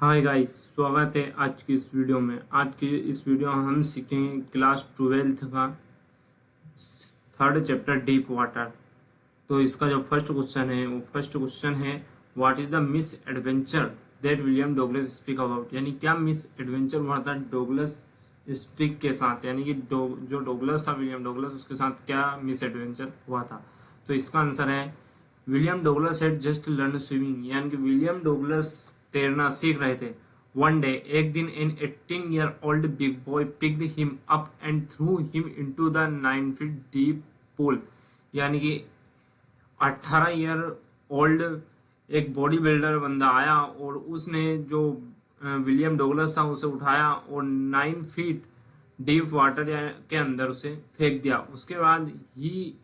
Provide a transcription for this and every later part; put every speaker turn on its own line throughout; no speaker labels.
Hi guys, स्वागत है आज की इस वीडियो में। आज की इस वीडियो में हम सीखेंगे क्लास 12th का थर्ड चैप्टर डीप वाटर। तो इसका जो फर्स्ट क्वेश्चन है वो फर्स्ट क्वेश्चन है, what is the miss adventure that William Douglas speak about. यानी क्या मिस एडवेंचर हुआ था डोगलस स्पीक के साथ, यानी कि जो डोगलस था विलियम डोगलस, उसके साथ क्या मिस एडवेंचर हुआ था। तो इसका आंसर है, William Douglas had just learn swimming. यानी कि विलियम डोगलस तैरना सीख रहे थे। वन डे, एक दिन, an 18-year-old big boy picked him up and threw him into the 9 feet deep pool. यानी कि 18 ईयर ओल्ड एक बॉडी बिल्डर बंदा आया और उसने जो विलियम डोगलस था उसे उठाया और 9 फीट डीप वाटर के अंदर उसे फेंक दिया। उसके बाद ही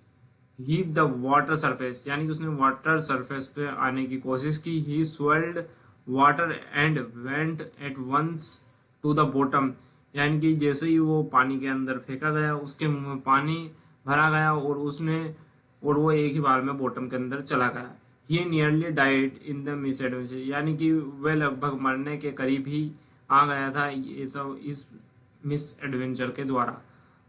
हीट द वाटर सरफेस, यानी कि उसने वाटर सरफेस पे आने की कोशिश की। He swallowed water and went at once to the bottom. यानी कि जैसे ही वो पानी के अंदर फेंका गया, उसके मुंह में पानी भरा गया और वो एक ही बार में बॉटम के अंदर चला गया। He nearly died in the misadventure. यानी कि वह लगभग मरने के करीब ही आ गया था ये सब इस मिस एडवेंचर के द्वारा।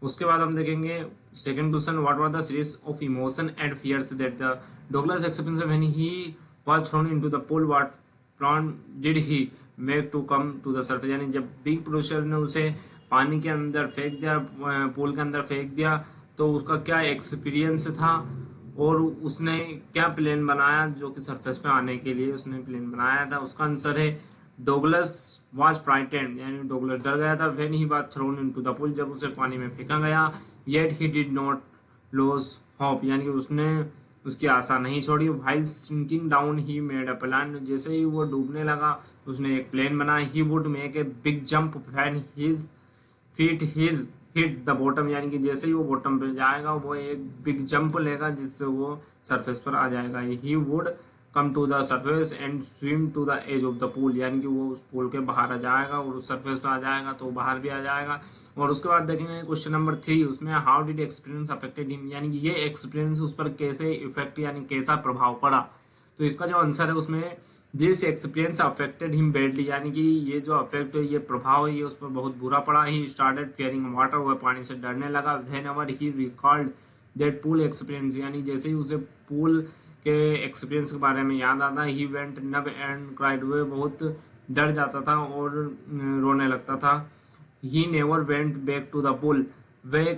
उसके बाद हम देखेंगे second question, what were the series of emotion and fears that the Douglas experience when he was thrown into the pool, what plan did he make to come to the surface. यानी जब big producer ने उसे पानी के अंदर फेंक दिया, pool के अंदर फेंक दिया, तो उसका क्या एक्सपीरियंस था और उसने क्या प्लान बनाया जो कि सरफेस पे आने के लिए उसने प्लान बनाया था। उसका आंसर है, डोगलस वाज फ्राइटेंड। यानी डोगलस डर गया था। When he was thrown into the pool, जब उसे पानी में फेंका गया। Yet he did not lose hope, यानी कि उसने उसकी आशा नहीं छोड़ी। While sinking down he made a plan, जैसे ही वो डूबने लगा उसने एक प्लान बनाया। He would make a big jump when his feet his hit the bottom. यानी कि जैसे ही वो बॉटम पे जाएगा वो एक बिग जंप लेगा जिससे वो सरफेस पर आ जाएगा। He would come to the surface and swim to the edge of the pool. यानी कि वो उस पूल के बाहर आ जाएगा और उस सरफेस पर आ जाएगा तो बाहर भी आ जाएगा। और उसके बाद देखेंगे क्वेश्चन नंबर 3, उसमें how did experience affected him. यानी कि ये एक्सपीरियंस उस पर कैसे इफेक्ट यानी कैसा प्रभाव पड़ा। तो इसका जो आंसर है उसमें, this experience affected him badly. यानी कि ये जो अफेक्ट है, ये प्रभाव है, ये उस पर बहुत बुरा पड़ा। ही स्टार्टेड फियरिंग वाटर, वह पानी से डरने लगा। When ever he recalled that pool experience, यानी जैसे ही उसे पूल के एक्सपीरियंस के बारे में याद आता, he went numb and cried, वह बहुत डर जाता था और रोने लगता था। He never went back to the pool, वह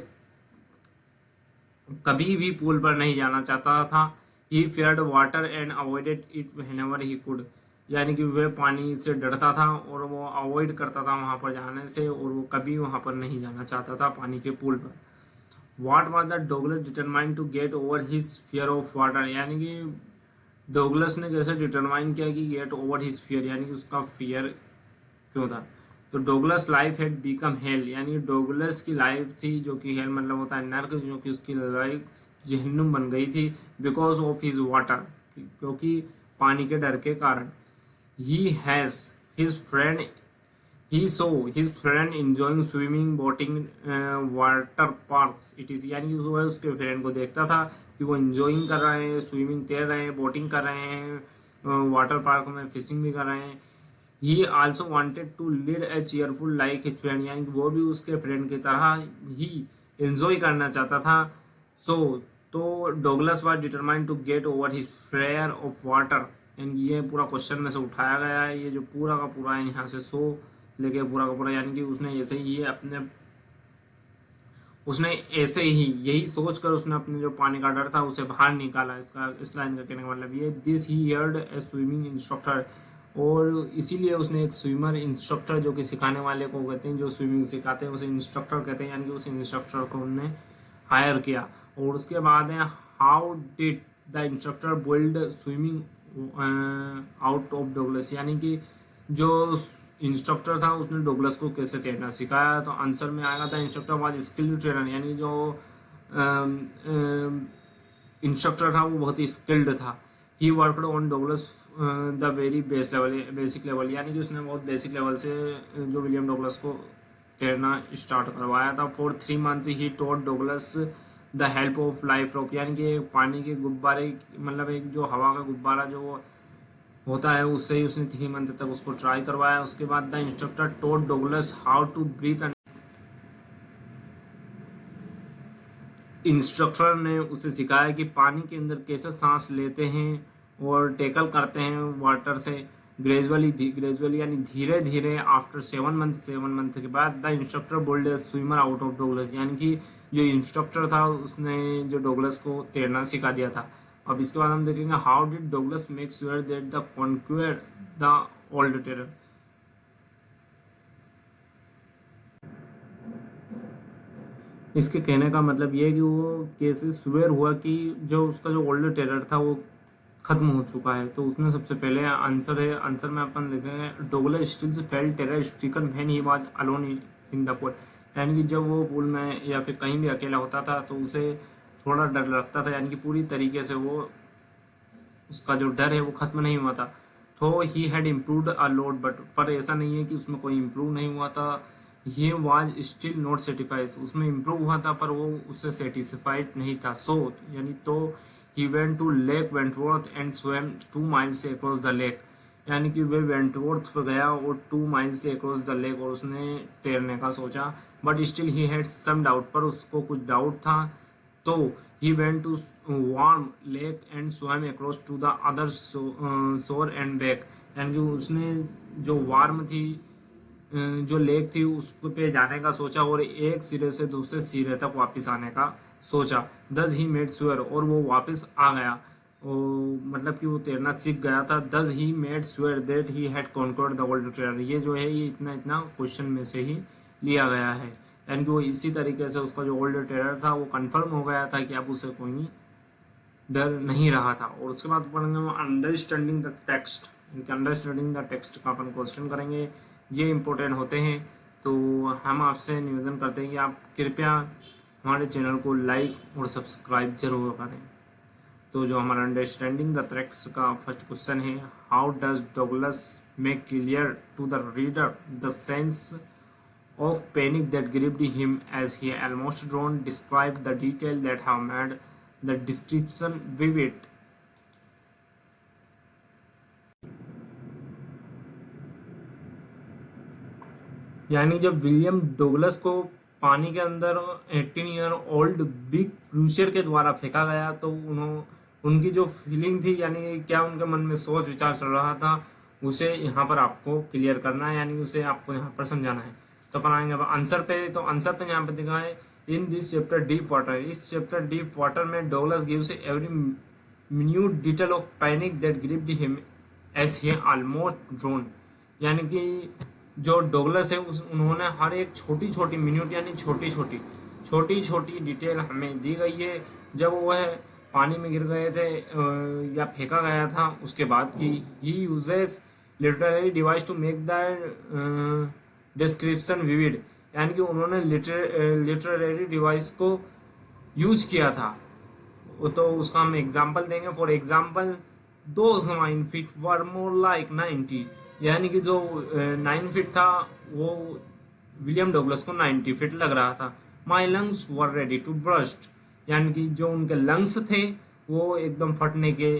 कभी भी पूल पर नहीं जाना चाहता था। He feared water and avoided it whenever he could, यानी कि वह पानी से डरता था और वो अवॉइड करता था वहां पर जाने से और वो कभी वहां पर नहीं जाना चाहता था पानी के पूल पर। What was the Douglas determined to get over his fear of water. यानी कि डोगलस ने कैसे डिटरमाइन किया कि गेट ओवर हिज फियर, यानी कि उसका फियर क्यों था। तो Douglas life had become hello, यानी डोगलस की लाइफ थी जो कि हेल मतलब होता है नर्क, जो कि उसकी लाइफ जहन्नुम बन गई थी। बिकॉज ऑफ हिज वाटर, क्योंकि पानी के डर के कारण। He has his friend he so his friend enjoying swimming, boating, water parks it is. यानी कि वो उसके फ्रेंड को देखता था कि वो enjoying कर रहे हैं, स्विमिंग तैर रहे हैं, बोटिंग कर रहे हैं, वाटर पार्क में फिशिंग भी कर रहे हैं। He also wanted to lead a cheerful like his friend, यानी कि वो भी उसके फ्रेंड की तरह ही एंजॉय करना चाहता था। सो तो Douglas was determined to get over his fear of water. And ये पूरा क्वेश्चन में से उठाया गया है, ये जो पूरा का पूरा है यहाँ से सो लेके पूरा का पूरा, यानी कि उसने ऐसे ही यही सोचकर उसने अपने जो पानी का डर था उसे बाहर निकाला। इसका इस लाइन का कहने का मतलब ये, this he heard A swimming instructor, और इसीलिए उसने एक स्विमर इंस्ट्रक्टर जो कि सिखाने वाले को कहते हैं, जो स्विमिंग सिखाते हैं उसे इंस्ट्रक्टर कहते हैं, यानी कि उस इंस्ट्रक्टर को उन्होंने हायर किया। और उसके बाद है, how did the instructor build swimming out of Douglas. यानी कि जो इंस्ट्रक्टर था उसने डोगलस को कैसे तैरना सिखाया। तो आंसर में आएगा, था इंस्ट्रक्टर वाज स्किल्ड ट्रेनर, यानी जो इंस्ट्रक्टर था वो बहुत ही स्किल्ड था। He worked on Douglas the very basic level, यानी कि उसने बहुत बेसिक लेवल से जो विलियम डोगलस को तैरना स्टार्ट करवाया था। For 3 months he taught Douglas the help of life rope, यानी कि पानी के गुब्बारे, मतलब एक जो हवा का गुब्बारा जो होता है उससे ही उसने 3 मंथ तक उसको ट्राई करवाया। उसके बाद the instructor taught Douglas how to breathe. Instructor ने उसे सिखाया कि पानी के अंदर कैसे सांस लेते हैं और टैकल करते हैं वाटर से ग्रेजुअली यानी धीरे धीरे। आफ्टर 7 मंथ के बाद the instructor built swimmer out of Douglas, यानी कि जो इंस्ट्रक्टर था उसने जो डोगलस को तैरना सिखा दिया था। अब इसके बाद हम देखेंगे how did Douglas make sure that the conquer the old terror. इसके कहने का मतलब ये है कि वो कैसे स्वेयर हुआ कि जो उसका जो ओल्ड टेरर था वो खत्म हो चुका है। तो उसमें सबसे पहले आंसर है, आंसर में अपन लिखेंगे Douglas still felt terror stricken when he was alone in the pool, यानी कि जब वो पूल में या फिर कहीं भी अकेला होता था तो उसे थोड़ा डर लगता था, यानी कि पूरी तरीके से वो उसका जो डर है वो खत्म नहीं हुआ था। तो he had improved a lot, but पर ऐसा नहीं है कि उसमें कोई इम्प्रूव नहीं हुआ था। He was still not satisfied, उसमें इम्प्रूव हुआ था पर वो उससे सेटिस्फाइड नहीं था। सो यानी तो he went to lake Wentworth and swam 2 miles across the lake, यानी कि वे वेंटवर्थ पर गया और 2 माइल्स से अक्रॉस द लेक और उसने तैरने का सोचा। But still he had some doubt, पर उसको कुछ डाउट था। तो he went to warm lake and swam across to the other shore and back, यानी कि उसने जो वार्म थी जो लेक थी उस पे जाने का सोचा और एक सिरे से दूसरे सिरे तक वापस आने का सोचा। दस ही मेड श्योर, और वो वापस आ गया, मतलब कि वो तैरना सीख गया था। Thus he made sure that he had conquered the world terror, ये जो है ये इतना इतना क्वेश्चन में से ही लिया गया है, यानी कि वो इसी तरीके से उसका जो ओल्ड टेरर था वो कंफर्म हो गया था कि अब उसे कोई डर नहीं रहा था। और उसके बाद पढ़ेंगे understanding the text, understanding the text का अपन क्वेश्चन करेंगे, ये इंपॉर्टेंट होते हैं। तो हम आपसे निवेदन करते हैं कि आप कृपया हमारे चैनल को लाइक और सब्सक्राइब जरूर करें। तो जो हमारा अंडरस्टैंडिंग द टेक्स्ट का फर्स्ट क्वेश्चन है, how does Douglas make clear to the reader the sense of panic that gripped him as he almost drowned, describe the detail that have made the description vivid। यानी जब William Douglas को पानी के अंदर 18 year old big Cruiser के द्वारा फेंका गया तो उनकी जो फीलिंग थी, यानी क्या उनके मन में सोच विचार चल रहा था, उसे यहाँ पर आपको क्लियर करना है, यानी उसे आपको यहाँ पर समझाना है। तो अपन आएंगे आंसर पे। तो आंसर पे यहाँ पे दिखा है in this chapter deep water, इस चैप्टर डीप वाटर में Douglas gives every minute detail of panic that gripped him as he almost drowned, यानी कि जो डोगलस है उन्होंने हर एक छोटी छोटी मिन्यूट यानी छोटी छोटी डिटेल हमें दी गई है जब वह पानी में गिर गए थे या फेंका गया था उसके बाद की। He uses literary device to make the description vivid, यानी कि उन्होंने लिटरेरी डिवाइस को यूज किया था। तो उसका हम एग्जांपल देंगे। For example those 9 feet were more like 90, यानी कि जो 9 फीट था वो विलियम डगलस को 90 फीट लग रहा था। My lungs were ready to burst, यानी कि जो उनके लंग्स थे वो एकदम फटने के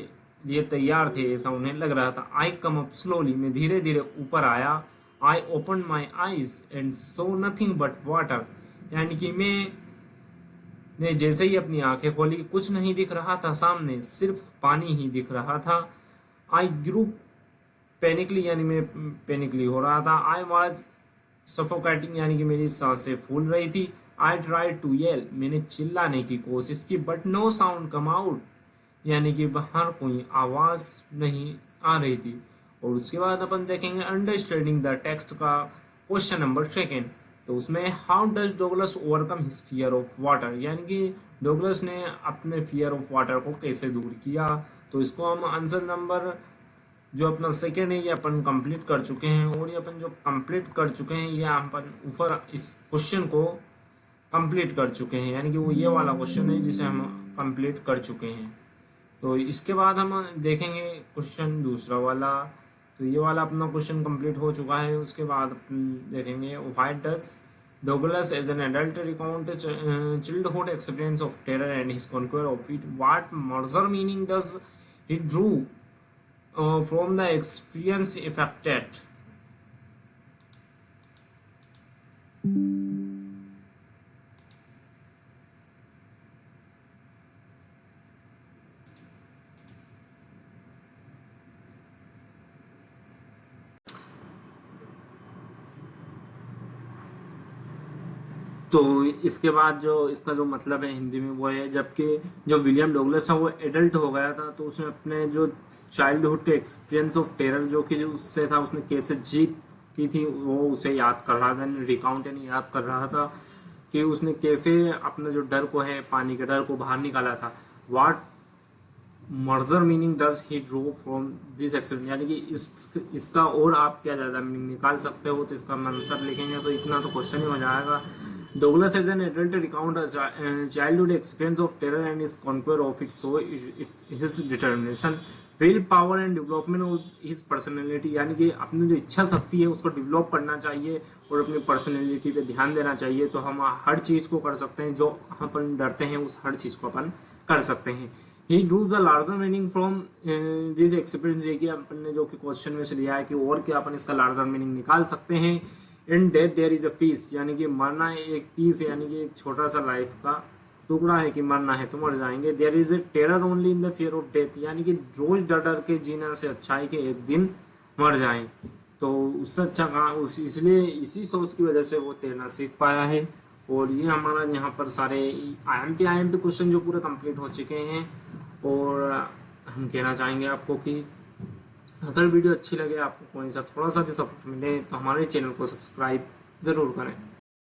लिए तैयार थे, ऐसा उन्हें लग रहा था। आई कम अप स्लोली, मैं धीरे धीरे ऊपर आया। I open my eyes and so nothing but water, यानी कि मैंने जैसे ही अपनी आंखें खोली कुछ नहीं दिख रहा था सामने, सिर्फ पानी ही दिख रहा था। आई ग्रू पैनिकली, यानी मैं पैनिकली हो रहा था। आई वॉज सफोकेटिंग, यानी कि मेरी सांसें फूल रही थी। आई ट्राई टू येल, मैंने चिल्लाने की कोशिश की, but no sound come out, यानी कि बाहर कोई आवाज नहीं आ रही थी। और उसके बाद अपन देखेंगे अंडरस्टैंडिंग द टेक्स्ट का क्वेश्चन नंबर 2। तो उसमें how does Douglas overcome his fear of water, यानी कि डोगलस ने अपने फियर ऑफ वाटर को कैसे दूर किया। तो इसको हम आंसर नंबर जो अपना 2 है ये अपन कंप्लीट कर चुके हैं, और ये अपन जो कंप्लीट कर चुके हैं ये अपन ऊपर इस क्वेश्चन को कंप्लीट कर चुके हैं, यानी कि वो ये वाला क्वेश्चन है जिसे हम कंप्लीट कर चुके हैं। तो इसके बाद हम देखेंगे क्वेश्चन दूसरा वाला। तो ये वाला अपना क्वेश्चन कंप्लीट हो चुका है। उसके बाद देखेंगे why does Douglas as an adult recount childhood experience of terror and his conquer of it, what major meaning does he drew from the experience affected. तो इसके बाद जो इसका जो मतलब है हिंदी में वो है, जबकि जो विलियम डगलस था वो एडल्ट हो गया था, तो उसने अपने जो चाइल्डहुड के एक्सपीरियंस ऑफ टेरर जो कि उससे था, उसने कैसे जीत की थी वो उसे याद कर रहा था, रिकाउंट यानी याद कर रहा था कि उसने कैसे अपने जो डर को है, पानी के डर को बाहर निकाला था। What larger meaning does he draw from this accident, यानी कि इसका और आप क्या ज्यादा मीनिंग निकाल सकते हो, तो इसका आंसर लिखेंगे तो इतना तो क्वेश्चन ही हो जाएगा। Douglas as an adult recount a childhood experience of terror and his conquer of it, so his determination, will power and development of his personality, यानी कि अपनी जो इच्छा शक्ति है उसको डेवलप करना चाहिए और अपनी पर्सनैलिटी पे ध्यान देना चाहिए, तो हम हर चीज को कर सकते हैं, जो अपन डरते हैं उस हर चीज को अपन कर सकते हैं। He draws the larger meaning from this experience, ये कि अपन ने जो कि क्वेश्चन में से लिया है कि और क्या अपन इसका लार्जर मीनिंग निकाल सकते हैं। In death there is a peace, यानी कि मरना एक पीस है, यानी कि एक छोटा सा लाइफ का टुकड़ा है कि मरना है तो मर जाएंगे। There is a terror only in the fear of death, यानी कि रोज डर डर के जीने से अच्छा है कि एक दिन मर जाएं, तो उससे अच्छा कहाँ, उस इसलिए इसी सोच की वजह से वो तैरना सीख पाया है। और ये हमारा यहाँ पर सारे IMP क्वेश्चन जो पूरे कंप्लीट हो चुके हैं। और हम कहना चाहेंगे आपको कि अगर वीडियो अच्छी लगे, आपको कोई सा थोड़ा सा भी सपोर्ट मिले, तो हमारे चैनल को सब्सक्राइब ज़रूर करें।